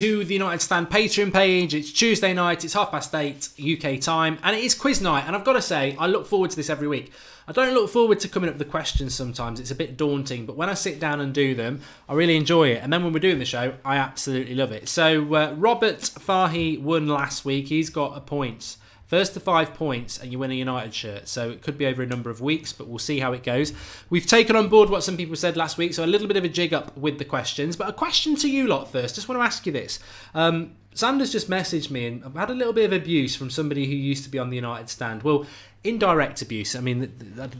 To the United Stand Patreon page. It's Tuesday night, it's 8:30 UK time, and it is quiz night. And I've got to say, I look forward to this every week. I don't look forward to coming up with the questions sometimes, it's a bit daunting, but when I sit down and do them, I really enjoy it. And then when we're doing the show, I absolutely love it. So Robert Fahy won last week. He's got a point. First to 5 points and you win a United shirt. So it could be over a number of weeks, but we'll see how it goes. We've taken on board what some people said last week, so a little bit of a jig up with the questions. But a question to you lot first. Just want to ask you this. Xander's just messaged me and I've had a little bit of abuse from somebody who used to be on the United Stand. Well, indirect abuse. I mean,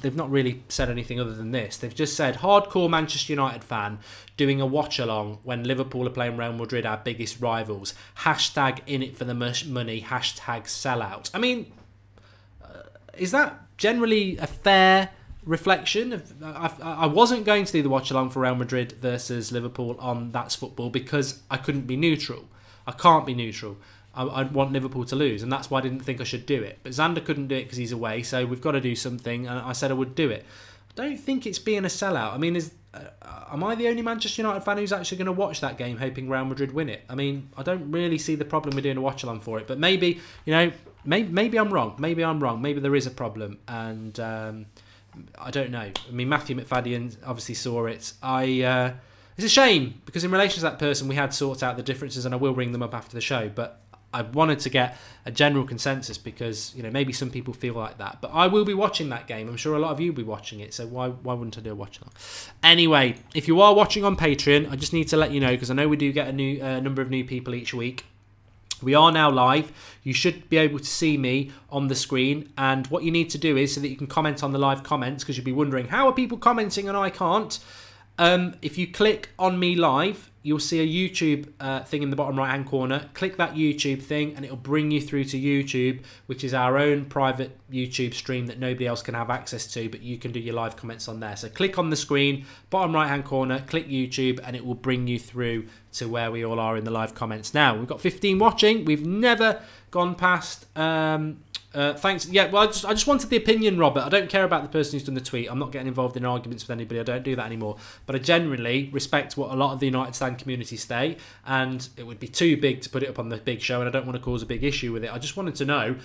they've not really said anything other than this. They've just said, hardcore Manchester United fan doing a watch-along when Liverpool are playing Real Madrid, our biggest rivals. Hashtag in it for the money. Hashtag sellout. I mean, is that generally a fair reflection of? I wasn't going to do the watch-along for Real Madrid versus Liverpool on That's Football because I couldn't be neutral. I can't be neutral. I want Liverpool to lose, and that's why I didn't think I should do it. But Xander couldn't do it because he's away, so we've got to do something, and I said I would do it. I don't think it's being a sellout. I mean, am I the only Manchester United fan who's actually going to watch that game hoping Real Madrid win it? I mean, I don't really see the problem with doing a watch-along for it, but maybe, you know, maybe I'm wrong. Maybe I'm wrong. Maybe there is a problem, and I don't know. I mean, Matthew McFadden obviously saw it. It's a shame, because in relation to that person, we had sorted out the differences, and I will ring them up after the show, but I wanted to get a general consensus because, you know, maybe some people feel like that. But I will be watching that game. I'm sure a lot of you will be watching it, so why wouldn't I do a watch-along? Anyway, if you are watching on Patreon, I just need to let you know, because I know we do get a new number of new people each week. We are now live. You should be able to see me on the screen, and what you need to do is so that you can comment on the live comments, because you'll be wondering, how are people commenting and I can't? If you click on me live, you'll see a YouTube thing in the bottom right hand corner. Click that YouTube thing and it'll bring you through to YouTube, which is our own private YouTube stream that nobody else can have access to, but you can do your live comments on there. So click on the screen, bottom right hand corner, click YouTube, and it will bring you through to where we all are in the live comments. Now, we've got 15 watching. We've never gone past... thanks. Yeah, well, I just wanted the opinion, Robert. I don't care about the person who's done the tweet. I'm not getting involved in arguments with anybody. I don't do that anymore. But I generally respect what a lot of the United Stand community say, and it would be too big to put it up on the big show, and I don't want to cause a big issue with it. I just wanted to know,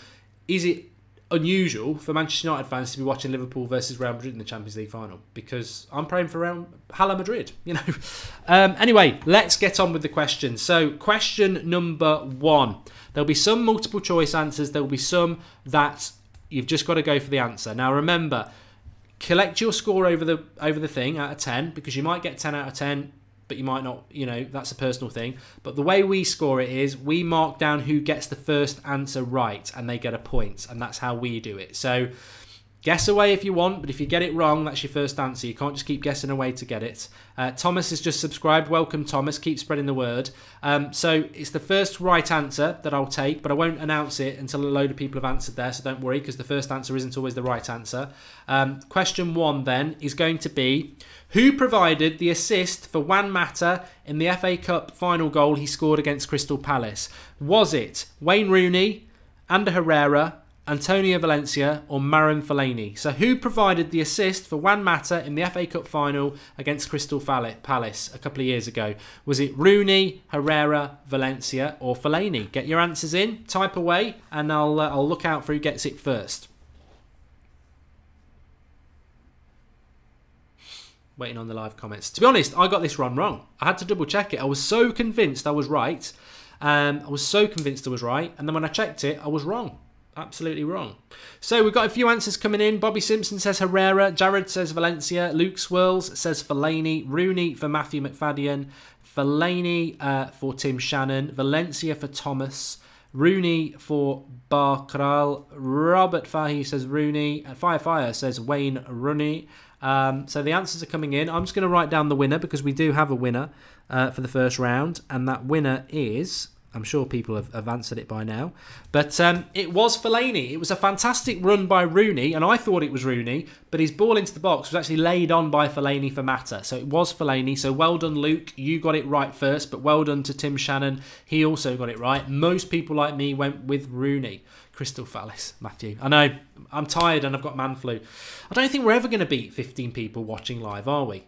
is it unusual for Manchester United fans to be watching Liverpool versus Real Madrid in the Champions League final? Because I'm praying for Hala Madrid, you know. Anyway, let's get on with the questions. So, question number 1. There'll be some multiple choice answers. There'll be some that you've just got to go for the answer. Now, remember, collect your score over the thing out of 10, because you might get 10 out of 10, but you might not, you know, that's a personal thing. But the way we score it is we mark down who gets the first answer right, and they get a point, and that's how we do it. So guess away if you want, but if you get it wrong, that's your first answer. You can't just keep guessing away to get it. Thomas has just subscribed. Welcome, Thomas. Keep spreading the word. So it's the first right answer that I'll take, but I won't announce it until a load of people have answered there, so don't worry, because the first answer isn't always the right answer. Question 1 then is going to be, who provided the assist for Juan Mata in the FA Cup final goal he scored against Crystal Palace? Was it Wayne Rooney, Ander Herrera, Antonio Valencia, or Marouane Fellaini? So who provided the assist for Juan Mata in the FA Cup final against Crystal Palace a couple of years ago? Was it Rooney, Herrera, Valencia, or Fellaini? Get your answers in, type away, and I'll look out for who gets it first. Waiting on the live comments. To be honest, I got this one wrong. I had to double check it. I was so convinced I was right. And then when I checked it, I was wrong. Absolutely wrong. So we've got a few answers coming in. Bobby Simpson says Herrera. Jared says Valencia. Luke Swirls says Fellaini. Rooney for Matthew McFadden. Fellaini for Tim Shannon. Valencia for Thomas. Rooney for Barkral. Robert Fahy says Rooney. Fire says Wayne Rooney. So the answers are coming in. I'm just going to write down the winner, because we do have a winner for the first round, and that winner is... I'm sure people have answered it by now. But it was Fellaini. It was a fantastic run by Rooney, and I thought it was Rooney, but his ball into the box was actually laid on by Fellaini for Mata. So it was Fellaini. So well done, Luke. You got it right first, but well done to Tim Shannon. He also got it right. Most people like me went with Rooney. Crystal Palace, Matthew. I know, I'm tired and I've got man flu. I don't think we're ever going to beat 15 people watching live, are we?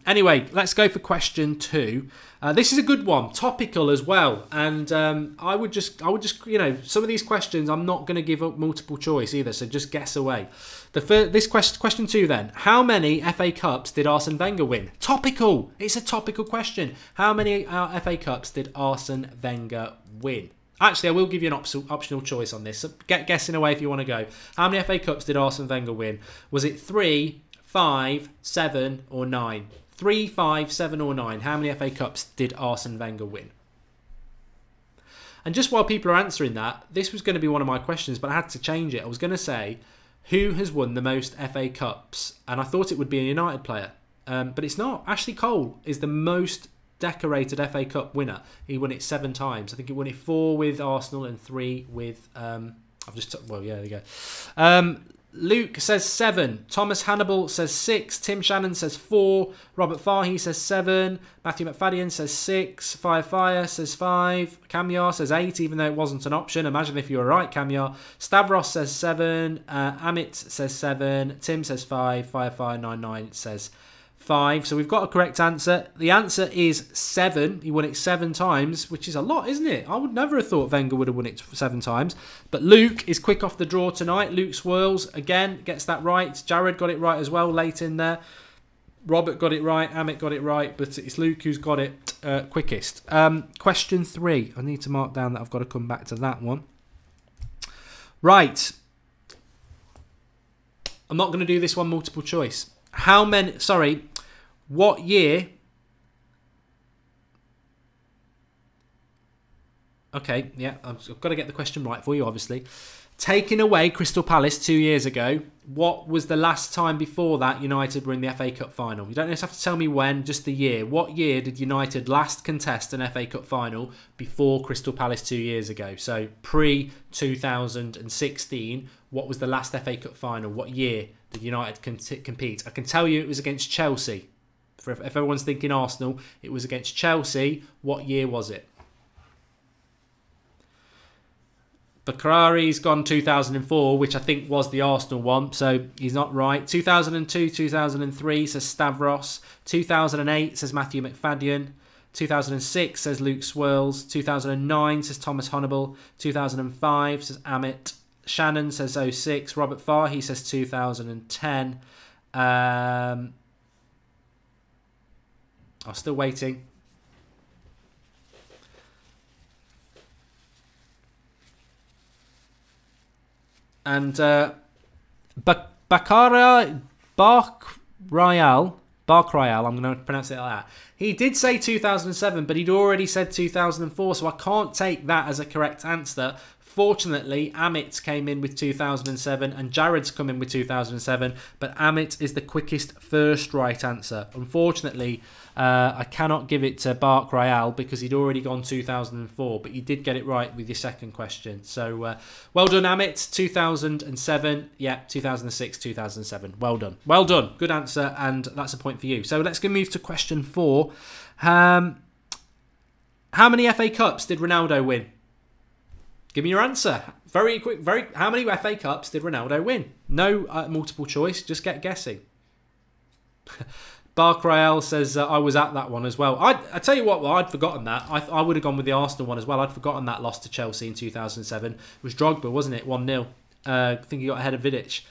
Anyway, let's go for question 2. This is a good one, topical as well. And I would just, you know, some of these questions, I'm not going to give up multiple choice either, so just guess away. This question 2 then. How many FA Cups did Arsene Wenger win? Topical. It's a topical question. How many FA Cups did Arsene Wenger win? Actually, I will give you an optional choice on this. So get guessing away if you want to go. How many FA Cups did Arsene Wenger win? Was it 3, 5, 7 or 9? 3, 5, 7 or 9. How many FA Cups did Arsene Wenger win? And just while people are answering that, this was going to be one of my questions, but I had to change it. I was going to say, who has won the most FA Cups? And I thought it would be a United player. But it's not. Ashley Cole is the most decorated FA Cup winner. He won it 7 times. I think he won it 4 with Arsenal and 3 with... well, yeah, there you go. Luke says 7. Thomas Hannibal says 6. Tim Shannon says 4. Robert Farhi says 7. Matthew McFadden says 6. Fire says 5. Kamyar says 8, even though it wasn't an option. Imagine if you were right, Kamyar. Stavros says 7. Amit says 7. Tim says 5. Fire99 says 5. So we've got a correct answer. The answer is 7. He won it 7 times, which is a lot, isn't it? I would never have thought Wenger would have won it 7 times. But Luke is quick off the draw tonight. Luke Swirls, again, gets that right. Jared got it right as well late in there. Robert got it right. Amit got it right. But it's Luke who's got it quickest. Question 3. I need to mark down that I've got to come back to that one. Right. I'm not going to do this one multiple choice. What year? Okay, yeah, I've got to get the question right for you, obviously. Taking away Crystal Palace 2 years ago, what was the last time before that United were in the FA Cup final? You don't just have to tell me when, just the year. What year did United last contest an FA Cup final before Crystal Palace 2 years ago? So pre-2016, what was the last FA Cup final? What year did United compete? I can tell you it was against Chelsea. If everyone's thinking Arsenal, it was against Chelsea. What year was it? Bakrari's gone 2004, which I think was the Arsenal one, so he's not right. 2002, 2003 says Stavros. 2008 says Matthew McFadden. 2006 says Luke Swirls. 2009 says Thomas Hannibal. 2005 says Amit. Shannon says 06. Robert Farhi says 2010. I'm still waiting. And Bark Royal, I'm going to pronounce it like that. He did say 2007, but he'd already said 2004, so I can't take that as a correct answer. Fortunately, Amit came in with 2007 and Jared's come in with 2007, but Amit is the quickest first right answer. Unfortunately, I cannot give it to Bark Royal because he'd already gone 2004, but you did get it right with your second question. So well done, Amit. 2007, yeah, 2006, 2007. Well done. Well done. Good answer, and that's a point for you. So let's go move to question 4. How many FA Cups did Ronaldo win? Give me your answer. Very quick. How many FA Cups did Ronaldo win? No multiple choice. Just get guessing. Bark Royal says, I was at that one as well. I tell you what, well, I'd forgotten that. I would have gone with the Arsenal one as well. I'd forgotten that loss to Chelsea in 2007. It was Drogba, wasn't it? 1-0. I think he got ahead of Vidic.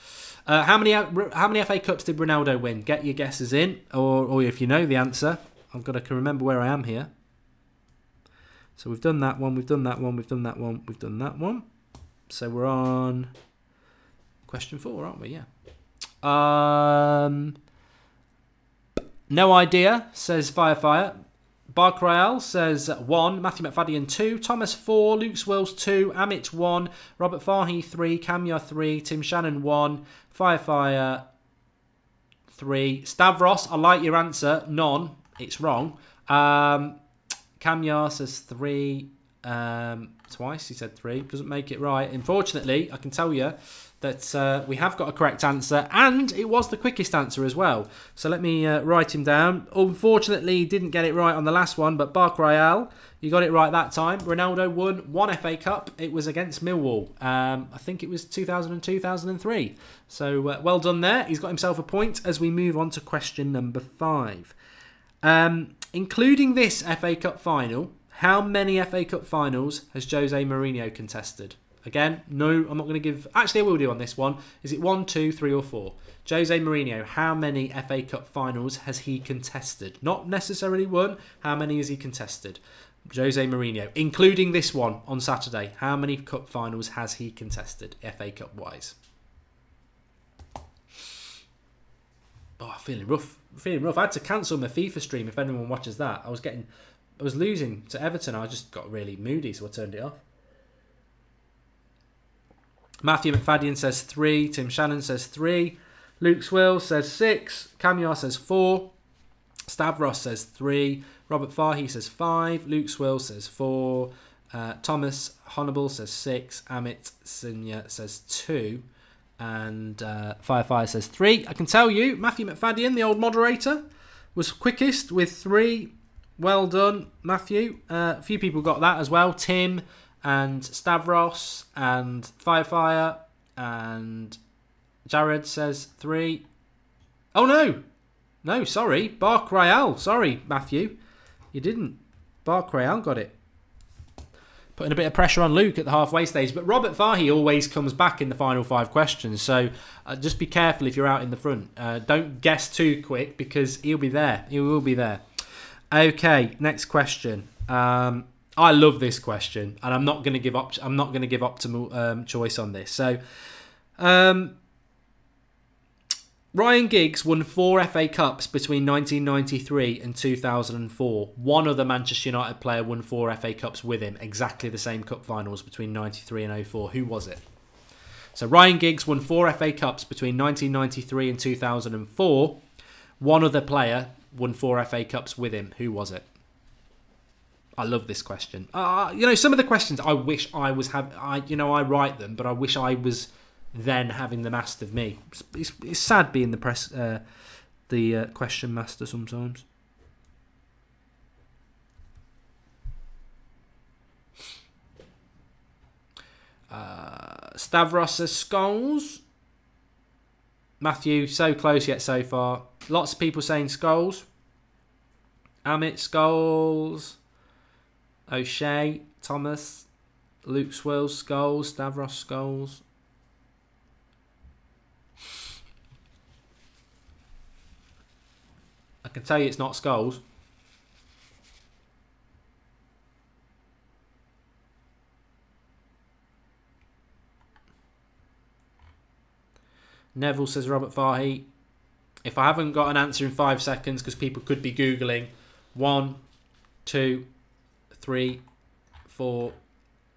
How many FA Cups did Ronaldo win? Get your guesses in. Or if you know the answer. I've got to remember where I am here. So we've done that one, we've done that one, we've done that one, we've done that one. So we're on question 4, aren't we? Yeah. No idea, says Fire. Bark Royal says 1. Matthew McFadden 2. Thomas 4. Luke Swirls 2. Amit 1. Robert Farhi 3. Kamyar 3. Tim Shannon 1. Fire 3. Stavros, I like your answer. None. It's wrong. Kamyar says 3. Twice, he said 3. Doesn't make it right. Unfortunately, I can tell you that we have got a correct answer, and it was the quickest answer as well. So let me write him down. Unfortunately, he didn't get it right on the last one, but Bark Royale, you got it right that time. Ronaldo won 1 FA Cup. It was against Millwall. I think it was 2002-2003. So well done there. He's got himself a point as we move on to question number 5. Including this FA Cup final, how many FA Cup finals has Jose Mourinho contested? Again, no, I'm not going to give... Actually, I will do on this one. Is it 1, 2, 3 or 4? Jose Mourinho, how many FA Cup finals has he contested? Not necessarily won. How many has he contested? Jose Mourinho, including this one on Saturday. How many cup finals has he contested, FA Cup wise? Oh, feeling rough. I had to cancel my FIFA stream if anyone watches that. I was losing to Everton. I just got really moody, so I turned it off. Matthew McFadden says 3. Tim Shannon says 3. Luke Swill says 6. Camille says 4. Stavros says 3. Robert Fahy says 5. Luke Swill says 4. Thomas Honnibal says 6. Amit Sinya says 2. And Firefire says 3. I can tell you, Matthew McFadden, the old moderator, was quickest with 3. Well done, Matthew. A few people got that as well. Tim and Stavros and Firefire and Jared says 3. Oh, no. No, sorry. Bark Royale. Sorry, Matthew. You didn't. Bark Royale got it. Putting a bit of pressure on Luke at the halfway stage. But Robert Fahy always comes back in the final 5 questions. So just be careful if you're out in the front. Don't guess too quick because he'll be there. He will be there. Okay, next question. I love this question, and I'm not going to give up. I'm not going to give optimal choice on this. So, Ryan Giggs won 4 FA Cups between 1993 and 2004. One other Manchester United player won 4 FA Cups with him, exactly the same cup finals between 93 and 04. Who was it? So Ryan Giggs won 4 FA Cups between 1993 and 2004. One other player won 4 FA Cups with him. Who was it? I love this question. Some of the questions I wish I was I write them, but I wish I was then having them asked of me. It's sad being the question master sometimes. Stavros says Scholes. Matthew, so close yet so far. Lots of people saying Scholes. Amit, Scholes. O'Shea, Thomas, Luke Swills, Scholes, Stavros, Scholes. I can tell you it's not Scholes. Neville says Robert Fahy. If I haven't got an answer in 5 seconds, because people could be Googling, 1, 2, 3, 4,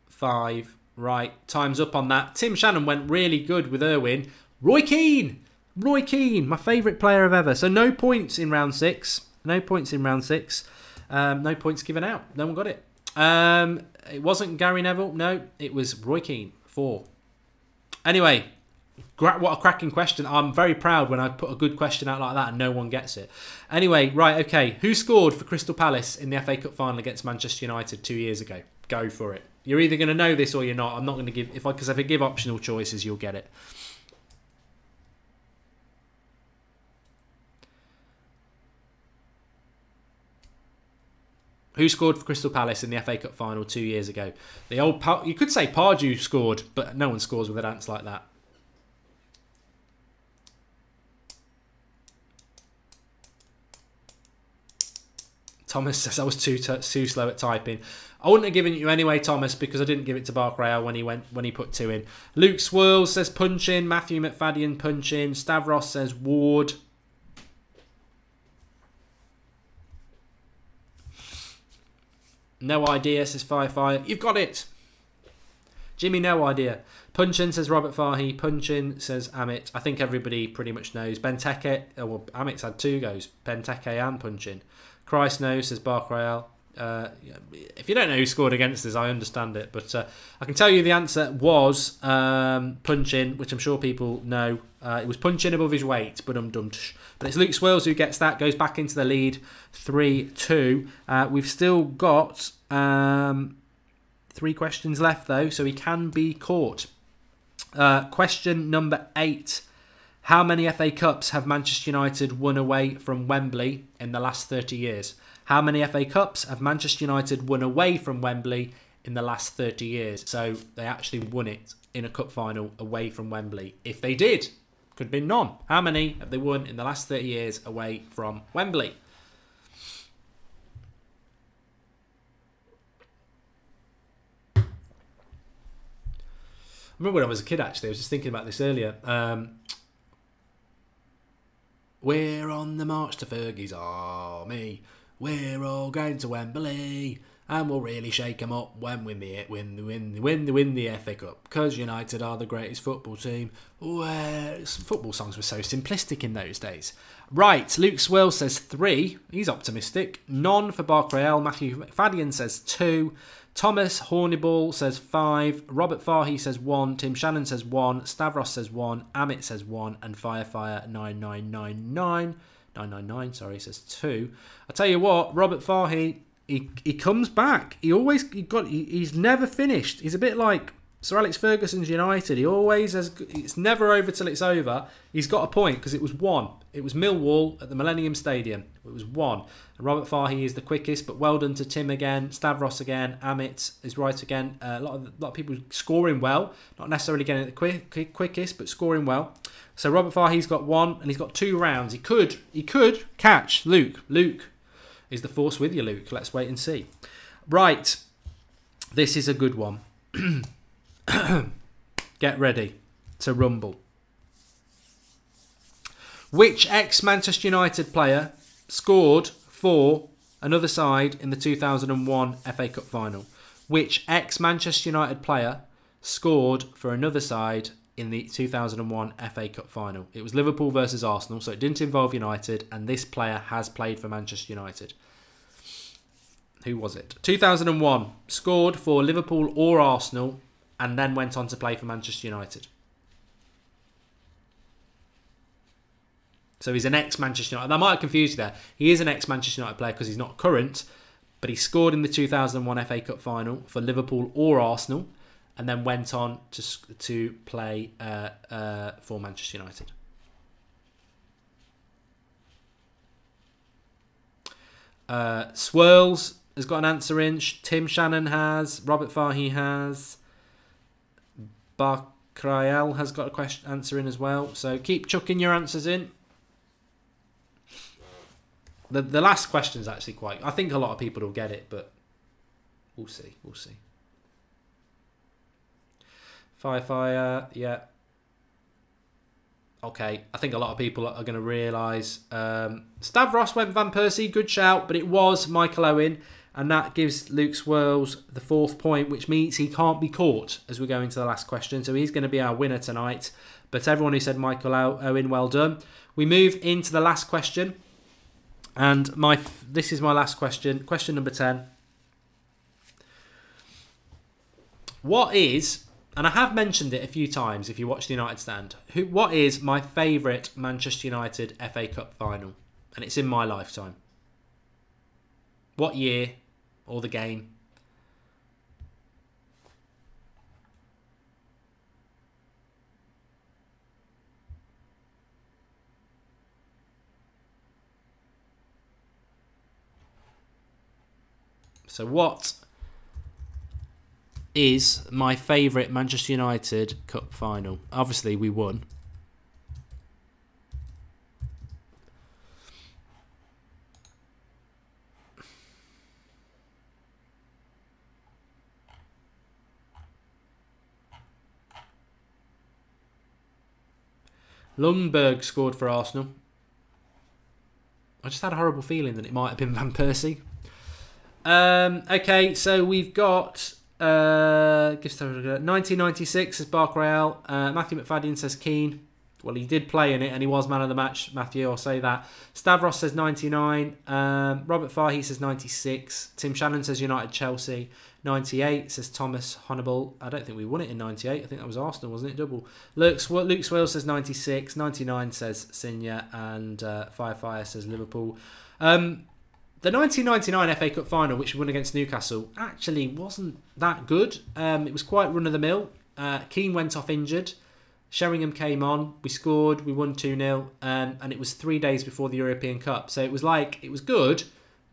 5. Right, time's up on that. Tim Shannon went really good with Irwin. Roy Keane, my favourite player of ever. So no points in round 6. No points given out. No one got it. It wasn't Gary Neville. No, it was Roy Keane. 4. Anyway, what a cracking question. I'm very proud when I put a good question out like that and no one gets it. Anyway, right, okay. Who scored for Crystal Palace in the FA Cup final against Manchester United 2 years ago? Go for it. You're either going to know this or you're not. I'm not going to give... Because if I give optional choices, you'll get it. Who scored for Crystal Palace in the FA Cup final 2 years ago? The old... You could say Pardew scored, but no one scores with a dance like that. Thomas says I was too slow at typing. I wouldn't have given it you anyway, Thomas, because I didn't give it to Bark Royale when he put 2 in. Luke Swirls says punch in. Matthew McFadden punch in. Stavros says Ward. No idea, says Fire. You've got it. Jimmy, no idea. Punchin says Robert Fahy. Punchin says Amit. I think everybody pretty much knows. Benteke. Oh, well, Amit's had 2 goes. Benteke and Punchin. Christ knows, says Bark Royale. If you don't know who scored against us, I understand it. But I can tell you the answer was punch-in, which I'm sure people know. It was punch-in above his weight, but But it's Luke Swirls who gets that, goes back into the lead, 3-2. We've still got 3 questions left, though, so he can be caught. Question number 8. How many FA Cups have Manchester United won away from Wembley in the last 30 years? How many FA Cups have Manchester United won away from Wembley in the last 30 years? So they actually won it in a cup final away from Wembley. If they did, could have been none. How many have they won in the last 30 years away from Wembley? I remember when I was a kid, actually, I was just thinking about this earlier. We're on the march to Fergie's army. We're all going to Wembley, and we'll really shake 'em up when we win the FA Cup. Because United are the greatest football team. Football songs were so simplistic in those days. Right, Luke Swirl says 3. He's optimistic. None for Barcrayel. Matthew McFadden says 2. Thomas Horniball says 5. Robert Farhi says 1. Tim Shannon says 1. Stavros says 1. Amit says 1. And Firefire 999 says 2. I tell you what, Robert Farhi, he comes back. He's never finished. He's a bit like Sir Alex Ferguson's United. He always has. It's never over till it's over. He's got a point because it was 1. It was Millwall at the Millennium Stadium. It was 1. And Robert Farhi is the quickest, but well done to Tim again, Stavros again, Amit is right again. A lot of people scoring well, not necessarily getting it the quickest, but scoring well. So Robert Farhi's got 1, and he's got 2 rounds. He could catch Luke. Luke is the force with you, Luke. Let's wait and see. Right, this is a good one. Get ready to rumble. Which ex-Manchester United player scored for another side in the 2001 FA Cup final? Which ex-Manchester United player scored for another side in the 2001 FA Cup final? It was Liverpool versus Arsenal, so it didn't involve United, and this player has played for Manchester United. Who was it? 2001, scored for Liverpool or Arsenal, and then went on to play for Manchester United. So he's an ex-Manchester United. That might have confused you there. He is an ex-Manchester United player because he's not current, but he scored in the 2001 FA Cup final for Liverpool or Arsenal, and then went on to play for Manchester United. Swirls has got an answer in. Tim Shannon has. Robert Farhi has. Barcrayel has got a answer in as well. So keep chucking your answers in. The last question is actually quite... I think a lot of people will get it, but we'll see. We'll see. Fire, yeah. Okay, I think a lot of people are going to realise. Stavros went Van Persie, good shout, but it was Michael Owen, and that gives Luke Swirls the 4th point, which means he can't be caught as we go into the last question. So he's going to be our winner tonight. But everyone who said Michael Owen, well done. We move into the last question. And this is my last question. Question number 10. What is, and I have mentioned it a few times if you watch the United Stand, what is my favourite Manchester United FA Cup final? And it's in my lifetime. What year or the game? So what is my favourite Manchester United Cup final? Obviously, we won. Lundberg scored for Arsenal. I just had a horrible feeling that it might have been Van Persie. Okay, so we've got 1996 as Barcrayel. Matthew McFadden says Keane. Well, he did play in it, and he was man of the match, Matthew, I'll say that. Stavros says 99. Robert Fahey says 96. Tim Shannon says United Chelsea. 98 says Thomas Honoble. I don't think we won it in 98. I think that was Arsenal, wasn't it? Double. Luke Swale says 96. 99 says Signa. And Fire says Liverpool. The 1999 FA Cup final, which we won against Newcastle, actually wasn't that good. It was quite run-of-the-mill. Keane went off injured. Sheringham came on. We scored. We won 2-0. And it was 3 days before the European Cup. So it was good,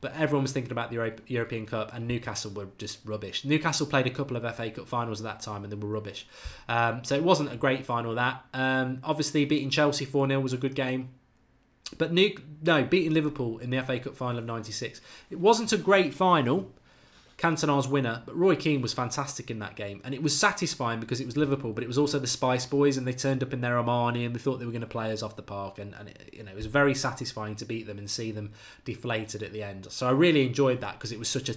but everyone was thinking about the European Cup, and Newcastle were just rubbish. Newcastle played a couple of FA Cup finals at that time, and they were rubbish. So it wasn't a great final, that. Obviously, beating Chelsea 4-0 was a good game. But beating Liverpool in the FA Cup final of 96. It wasn't a great final. Cantona's winner, but Roy Keane was fantastic in that game, and it was satisfying because it was Liverpool, but it was also the Spice Boys, and they turned up in their Armani, and we thought they were going to play us off the park, and it was very satisfying to beat them and see them deflated at the end. So I really enjoyed that because it was such a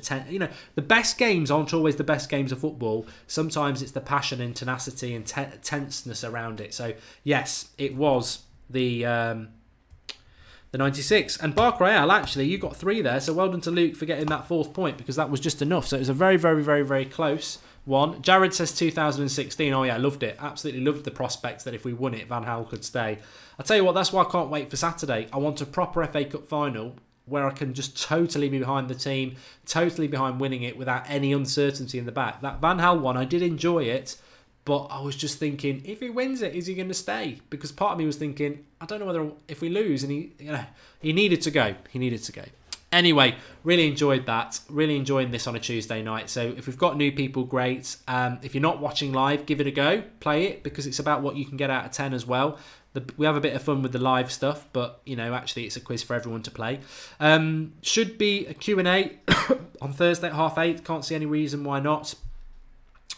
the best games aren't always the best games of football. Sometimes it's the passion and tenacity and tenseness around it. So yes, it was the 96. And Bark Royale, actually, you got 3 there, so well done to Luke for getting that 4th point, because that was just enough. So it was a very, very, very, very close one. Jared says 2016. Oh yeah, loved it. Absolutely loved the prospects that if we won it, Van Gaal could stay. I'll tell you what, that's why I can't wait for Saturday. I want a proper FA Cup final where I can just totally be behind the team, totally behind winning it without any uncertainty in the back. That Van Gaal one, I did enjoy it, but I was just thinking, if he wins it, is he going to stay? Because part of me was thinking, I don't know whether if we lose, and he needed to go. He needed to go. Anyway, really enjoyed that. Really enjoying this on a Tuesday night. So if we've got new people, great. If you're not watching live, give it a go. Play it, because it's about what you can get out of 10 as well. We have a bit of fun with the live stuff, but actually it's a quiz for everyone to play. Should be a Q&A on Thursday at 8:30. Can't see any reason why not.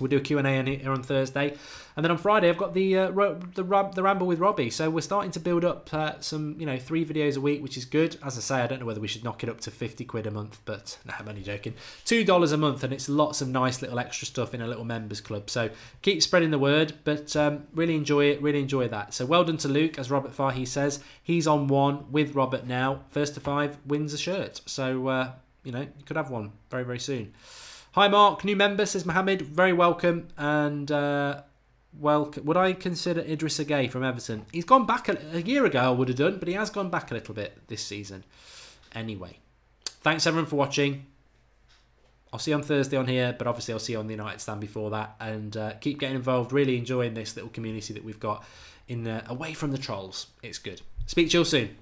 We'll do a Q&A here on Thursday. And then on Friday, I've got the Ramble with Robbie. So we're starting to build up some, 3 videos a week, which is good. As I say, I don't know whether we should knock it up to 50 quid a month, but no, I'm only joking. $2 a month, and it's lots of nice little extra stuff in a little members club. So keep spreading the word, but really enjoy it, really enjoy that. So well done to Luke, as Robert Fahey says. He's on 1 with Robert now. First to 5 wins a shirt. So, you could have one very, very soon. Hi Mark, new member, says Mohammed. Very welcome. And would I consider Idrissa Gueye from Everton? He's gone back a year ago, I would have done, but he has gone back a little bit this season. Anyway, thanks everyone for watching. I'll see you on Thursday on here, but obviously I'll see you on the United Stand before that. And keep getting involved. Really enjoying this little community that we've got in away from the trolls. It's good. Speak to you all soon.